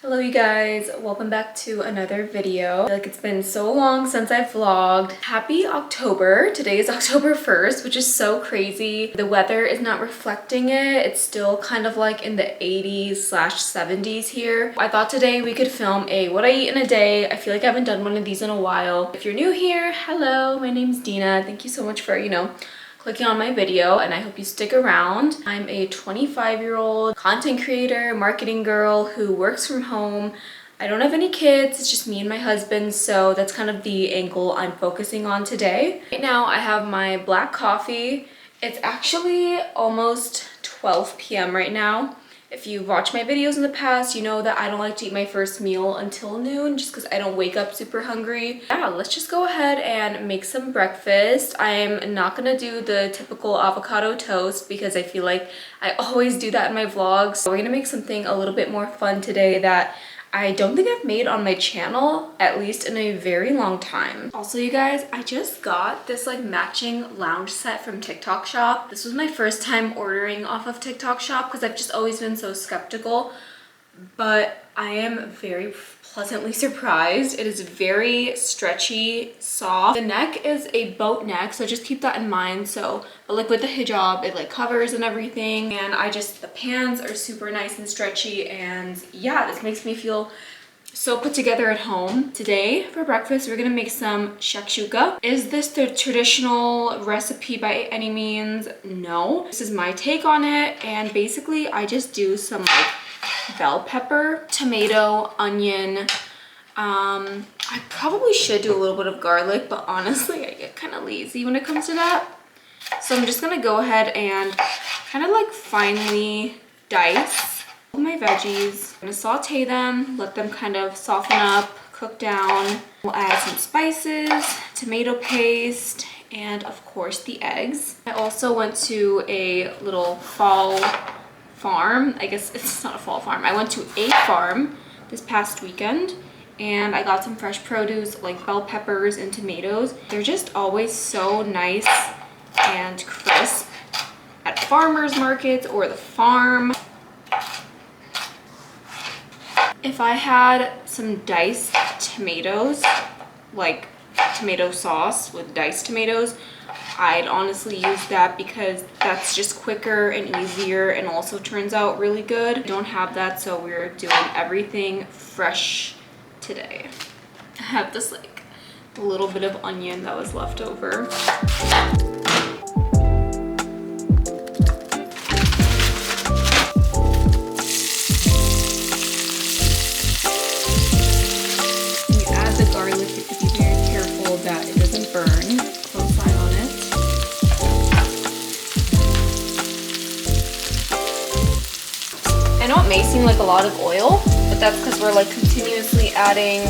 Hello you guys, welcome back to another video. I feel like it's been so long since I vlogged. Happy October. Today is October 1st, which is so crazy. The weather is not reflecting it. It's still kind of like in the 80s/70s here. I thought today we could film a what I eat in a day. I feel like I haven't done one of these in a while. If you're new here, hello, my name's Dina. Thank you so much for, clicking on my video, and I hope you stick around. I'm a 25-year-old content creator, marketing girl who works from home. I don't have any kids, it's just me and my husband, so that's kind of the angle I'm focusing on today. Right now I have my black coffee. It's actually almost 12 p.m. right now. If you've watched my videos in the past, you know that I don't like to eat my first meal until noon just because I don't wake up super hungry. Yeah, let's just go ahead and make some breakfast. I'm not gonna do the typical avocado toast because I feel like I always do that in my vlogs. So we're gonna make something a little bit more fun today that I don't think I've made on my channel, at least in a very long time. Also, you guys, I just got this like matching lounge set from TikTok Shop. This was my first time ordering off of TikTok Shop because I've just always been so skeptical, but I am very pleasantly surprised. It is very stretchy, soft. The neck is a boat neck, so just keep that in mind. But like with the hijab, it like covers and everything. And the pants are super nice and stretchy. And yeah, this makes me feel so put together at home. Today for breakfast, we're gonna make some shakshuka. Is this the traditional recipe by any means? No. This is my take on it. And basically I just do some like bell pepper, tomato, onion. I probably should do a little bit of garlic, but honestly I get kind of lazy when it comes to that. So I'm just gonna go ahead and kind of like finely dice all my veggies. I'm gonna saute them, let them kind of soften up, cook down. We'll add some spices, tomato paste, and of course the eggs. I also went to a little fall farm. I guess it's not a fall farm. I went to a farm this past weekend and I got some fresh produce like bell peppers and tomatoes. They're just always so nice and crisp at farmers markets or the farm. If I had some diced tomatoes, like tomato sauce with diced tomatoes, I'd honestly use that because that's just quicker and easier and also turns out really good. I don't have that, so we're doing everything fresh today. I have this like little bit of onion that was left over. When you add the garlic, you have to be very careful that it doesn't burn. Close eye on it. I know it may seem like a lot of oil, but that's because we're like continuously adding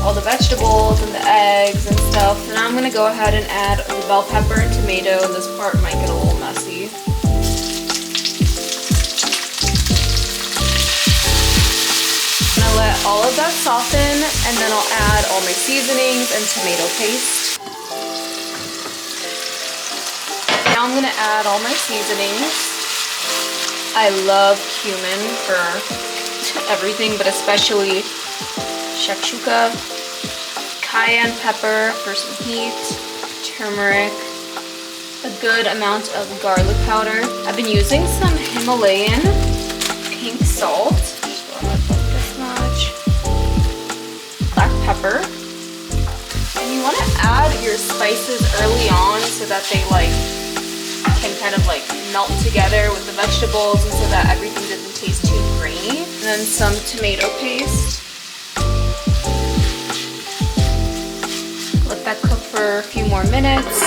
all the vegetables and the eggs and stuff. And I'm gonna go ahead and add the bell pepper and tomato. This part might get a little messy. I'm gonna let all of that soften, and then I'll add all my seasonings and tomato paste. Now I'm gonna add all my seasonings. I love cumin for everything, but especially shakshuka, cayenne pepper for some heat, turmeric, a good amount of garlic powder. I've been using some Himalayan pink salt, so I'm gonna put this much, black pepper, and you want to add your spices early on so that they like can kind of like melt together with the vegetables and so that everything doesn't taste too grainy. And then some tomato paste. Let that cook for a few more minutes.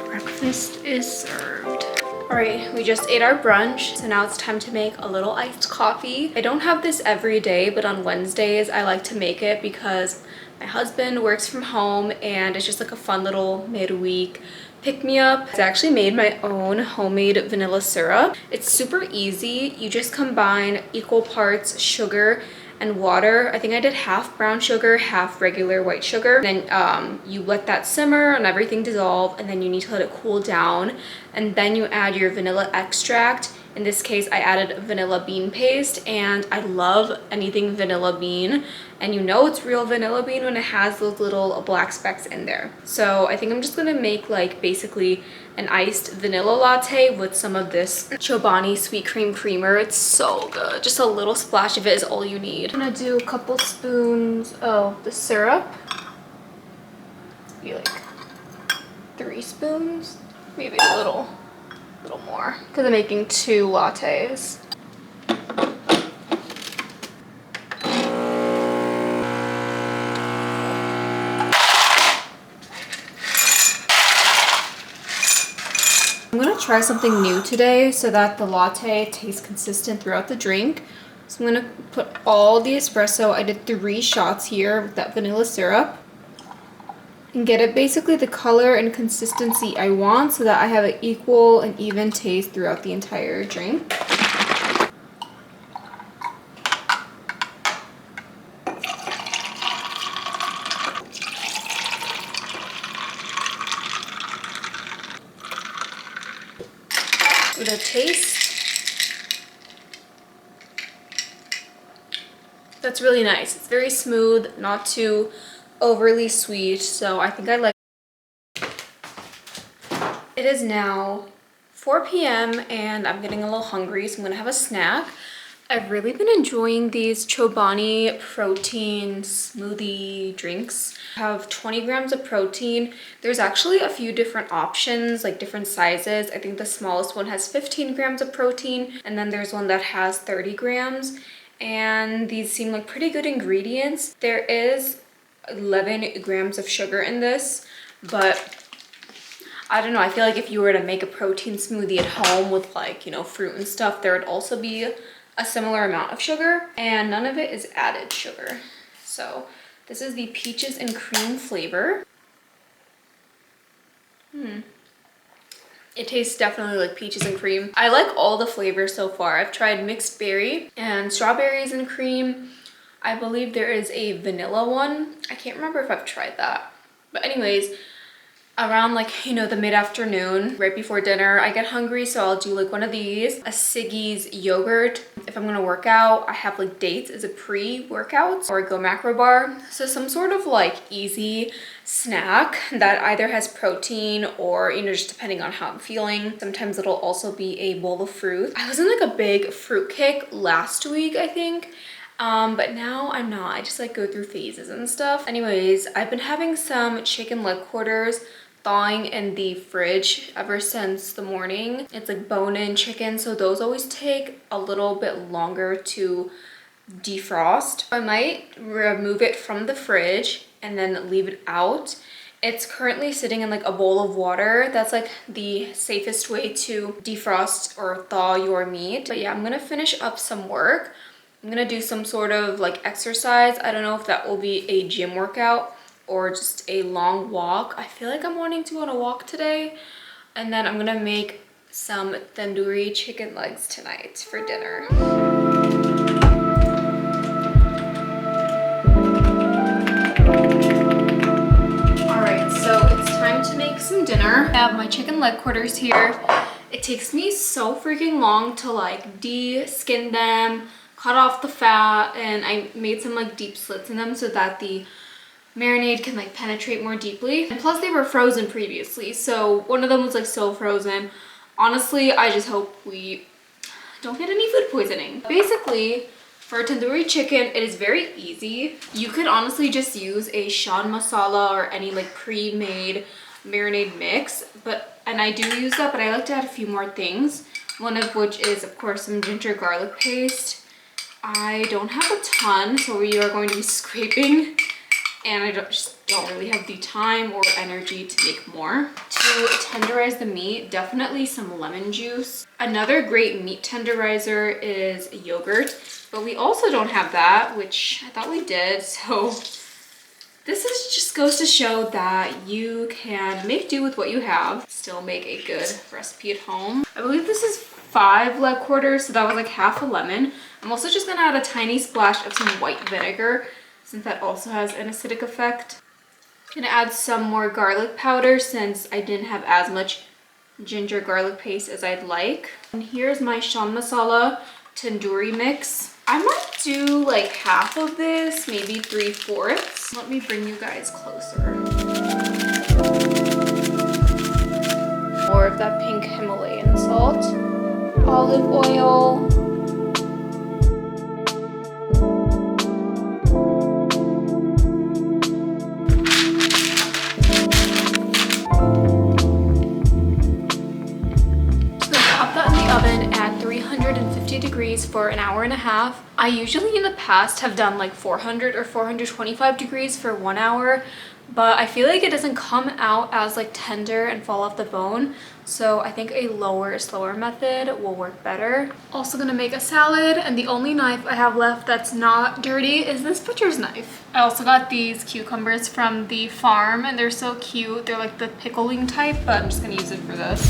Breakfast is served. Alright, we just ate our brunch, so now it's time to make a little iced coffee. I don't have this every day, but on Wednesdays I like to make it because my husband works from home and it's just like a fun little midweek pick-me-up. I actually made my own homemade vanilla syrup. It's super easy. You just combine equal parts sugar and water. I think I did half brown sugar, half regular white sugar. Then you let that simmer and everything dissolve, and then you need to let it cool down. And then you add your vanilla extract. In this case, I added vanilla bean paste, and I love anything vanilla bean. And you know it's real vanilla bean when it has those little black specks in there. So I think I'm just gonna make like basically an iced vanilla latte with some of this Chobani sweet cream creamer. It's so good. Just a little splash of it is all you need. I'm gonna do a couple spoons of the syrup. Maybe like 3 spoons, maybe a little more, because I'm making 2 lattes. I'm gonna try something new today so that the latte tastes consistent throughout the drink. So I'm gonna put all the espresso. I did 3 shots here with that vanilla syrup, and get it basically the color and consistency I want so that I have an equal and even taste throughout the entire drink. Give it a taste. That's really nice. It's very smooth, not too overly sweet, so I think I like it. It is now 4 p.m. and I'm getting a little hungry, so I'm gonna have a snack. I've really been enjoying these Chobani protein smoothie drinks. I have 20 grams of protein. There's actually a few different options, like different sizes. I think the smallest one has 15 grams of protein, and then there's one that has 30 grams. And these seem like pretty good ingredients. There is 11 grams of sugar in this, but I don't know, I feel like if you were to make a protein smoothie at home with like, you know, fruit and stuff, there would also be a similar amount of sugar, and none of it is added sugar. So this is the peaches and cream flavor. It tastes definitely like peaches and cream. I like all the flavors so far. I've tried mixed berry and strawberries and cream. I believe there is a vanilla one. I can't remember if I've tried that. But anyways, around like, you know, the mid-afternoon, right before dinner, I get hungry, so I'll do like one of these, a Siggy's yogurt. If I'm gonna work out, I have like dates as a pre-workout, or go macro bar. So some sort of like easy snack that either has protein or, you know, just depending on how I'm feeling. Sometimes it'll also be a bowl of fruit. I was in like a big fruit kick last week, I think. But now I'm not. I just like go through phases and stuff. Anyways, I've been having some chicken leg quarters thawing in the fridge ever since the morning. It's like bone-in chicken, so those always take a little bit longer to defrost. I might remove it from the fridge and then leave it out. It's currently sitting in like a bowl of water. That's like the safest way to defrost or thaw your meat. But yeah, I'm gonna finish up some work. I'm gonna do some sort of like exercise. I don't know if that will be a gym workout or just a long walk. I feel like I'm wanting to go on a walk today. And then I'm gonna make some tandoori chicken legs tonight for dinner. All right, so it's time to make some dinner. I have my chicken leg quarters here. It takes me so freaking long to like de-skin them, cut off the fat, and I made some like deep slits in them so that the marinade can like penetrate more deeply. And plus they were frozen previously, so one of them was like so frozen. Honestly, I just hope we don't get any food poisoning. Basically, for tandoori chicken, it is very easy. You could honestly just use a shan masala or any like pre-made marinade mix, and I do use that, but I like to add a few more things. One of which is of course some ginger garlic paste. I don't have a ton, so we are going to be scraping, and I just don't really have the time or energy to make more. To tenderize the meat, definitely some lemon juice. Another great meat tenderizer is yogurt, but we also don't have that, which I thought we did, so This is just goes to show that you can make do with what you have, still make a good recipe at home. I believe this is 5 leg quarters, so that was like half a lemon. I'm also just gonna add a tiny splash of some white vinegar, since that also has an acidic effect. I'm gonna add some more garlic powder since I didn't have as much ginger garlic paste as I'd like. And here's my shan masala tandoori mix. I might do like half of this, maybe 3/4. Let me bring you guys closer. More of that pink Himalayan salt, olive oil, oven at 350 degrees for an hour and a half. I usually in the past have done like 400 or 425 degrees for 1 hour, but I feel like it doesn't come out as like tender and fall off the bone. So I think a lower, slower method will work better. Also gonna make a salad, and the only knife I have left that's not dirty is this butcher's knife. I also got these cucumbers from the farm and they're so cute. They're like the pickling type, but I'm just gonna use it for this.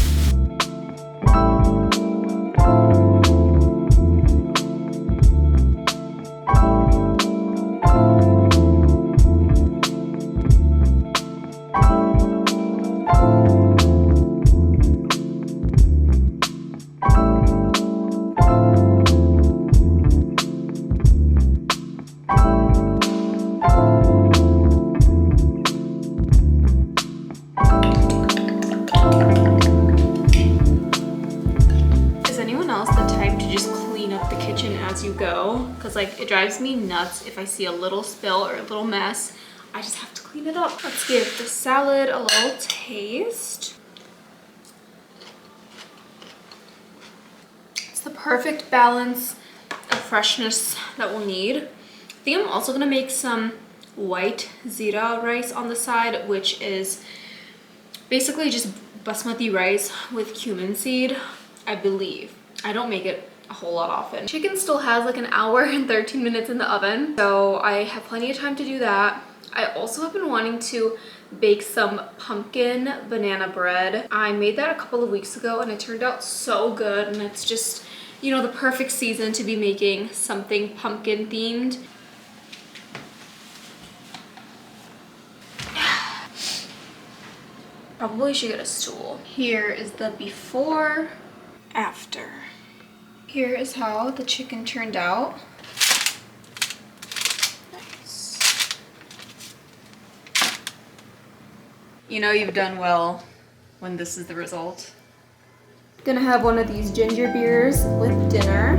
As you go, because like it drives me nuts if I see a little spill or a little mess. I just have to clean it up. Let's give the salad a little taste. It's the perfect balance of freshness that we'll need. I think I'm also gonna make some white zira rice on the side, which is basically just basmati rice with cumin seed, I believe. I don't make it a whole lot often. Chicken still has like an hour and 13 minutes in the oven, so I have plenty of time to do that. I also have been wanting to bake some pumpkin banana bread. I made that a couple of weeks ago and it turned out so good, and it's just, you know, the perfect season to be making something pumpkin themed. Probably should get a stool. Here is the before, after. Here is how the chicken turned out. Nice. You know you've done well when this is the result. Gonna have one of these ginger beers with dinner.